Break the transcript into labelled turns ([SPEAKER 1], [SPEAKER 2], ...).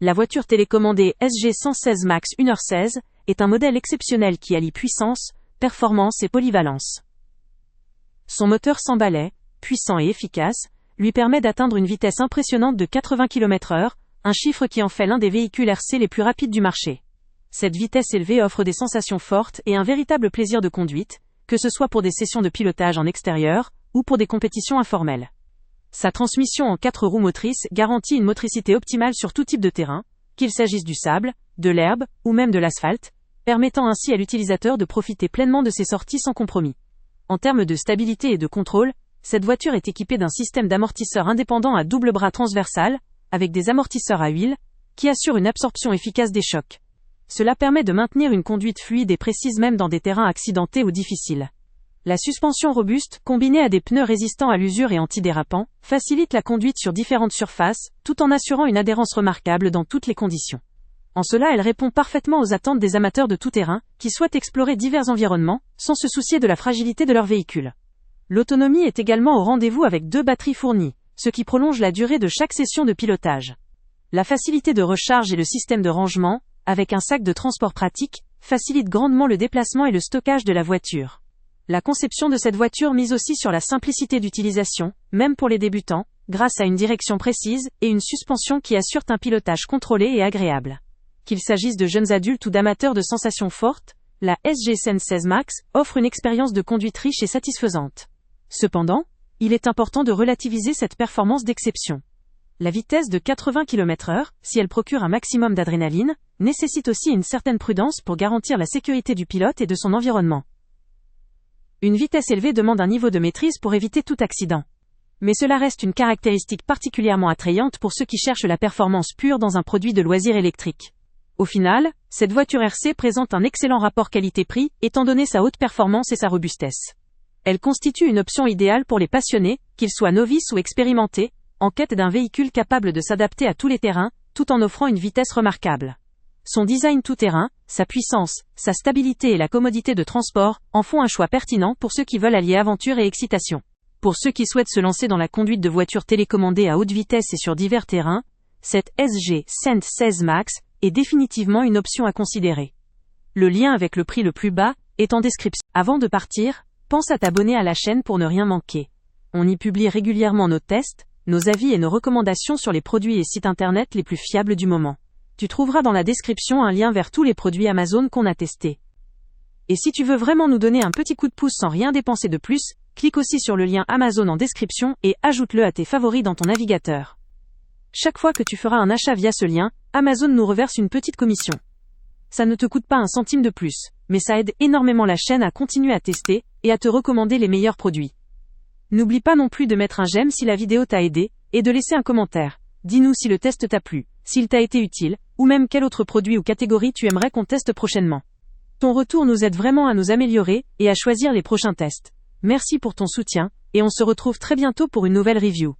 [SPEAKER 1] La voiture télécommandée SG116 Max 1h16 est un modèle exceptionnel qui allie puissance, performance et polyvalence. Son moteur sans balai, puissant et efficace, lui permet d'atteindre une vitesse impressionnante de 80 km/h, un chiffre qui en fait l'un des véhicules RC les plus rapides du marché. Cette vitesse élevée offre des sensations fortes et un véritable plaisir de conduite, que ce soit pour des sessions de pilotage en extérieur ou pour des compétitions informelles. Sa transmission en 4 roues motrices garantit une motricité optimale sur tout type de terrain, qu'il s'agisse du sable, de l'herbe ou même de l'asphalte, permettant ainsi à l'utilisateur de profiter pleinement de ses sorties sans compromis. En termes de stabilité et de contrôle, cette voiture est équipée d'un système d'amortisseurs indépendant à double bras transversal, avec des amortisseurs à huile, qui assurent une absorption efficace des chocs. Cela permet de maintenir une conduite fluide et précise même dans des terrains accidentés ou difficiles. La suspension robuste, combinée à des pneus résistants à l'usure et antidérapants, facilite la conduite sur différentes surfaces, tout en assurant une adhérence remarquable dans toutes les conditions. En cela, elle répond parfaitement aux attentes des amateurs de tout terrain, qui souhaitent explorer divers environnements, sans se soucier de la fragilité de leur véhicule. L'autonomie est également au rendez-vous avec 2 batteries fournies, ce qui prolonge la durée de chaque session de pilotage. La facilité de recharge et le système de rangement, avec un sac de transport pratique, facilite grandement le déplacement et le stockage de la voiture. La conception de cette voiture mise aussi sur la simplicité d'utilisation, même pour les débutants, grâce à une direction précise et une suspension qui assurent un pilotage contrôlé et agréable. Qu'il s'agisse de jeunes adultes ou d'amateurs de sensations fortes, la SG116 Max offre une expérience de conduite riche et satisfaisante. Cependant, il est important de relativiser cette performance d'exception. La vitesse de 80 km/h, si elle procure un maximum d'adrénaline, nécessite aussi une certaine prudence pour garantir la sécurité du pilote et de son environnement. Une vitesse élevée demande un niveau de maîtrise pour éviter tout accident. Mais cela reste une caractéristique particulièrement attrayante pour ceux qui cherchent la performance pure dans un produit de loisir électrique. Au final, cette voiture RC présente un excellent rapport qualité-prix, étant donné sa haute performance et sa robustesse. Elle constitue une option idéale pour les passionnés, qu'ils soient novices ou expérimentés, en quête d'un véhicule capable de s'adapter à tous les terrains, tout en offrant une vitesse remarquable. Son design tout-terrain, sa puissance, sa stabilité et la commodité de transport en font un choix pertinent pour ceux qui veulent allier aventure et excitation. Pour ceux qui souhaitent se lancer dans la conduite de voitures télécommandées à haute vitesse et sur divers terrains, cette SG116 Max est définitivement une option à considérer. Le lien avec le prix le plus bas est en description. Avant de partir, pense à t'abonner à la chaîne pour ne rien manquer. On y publie régulièrement nos tests, nos avis et nos recommandations sur les produits et sites internet les plus fiables du moment. Tu trouveras dans la description un lien vers tous les produits Amazon qu'on a testés. Et si tu veux vraiment nous donner un petit coup de pouce sans rien dépenser de plus, clique aussi sur le lien Amazon en description et ajoute-le à tes favoris dans ton navigateur. Chaque fois que tu feras un achat via ce lien, Amazon nous reverse une petite commission. Ça ne te coûte pas un centime de plus, mais ça aide énormément la chaîne à continuer à tester et à te recommander les meilleurs produits. N'oublie pas non plus de mettre un j'aime si la vidéo t'a aidé et de laisser un commentaire. Dis-nous si le test t'a plu, s'il t'a été utile, ou même quel autre produit ou catégorie tu aimerais qu'on teste prochainement. Ton retour nous aide vraiment à nous améliorer et à choisir les prochains tests. Merci pour ton soutien, et on se retrouve très bientôt pour une nouvelle review.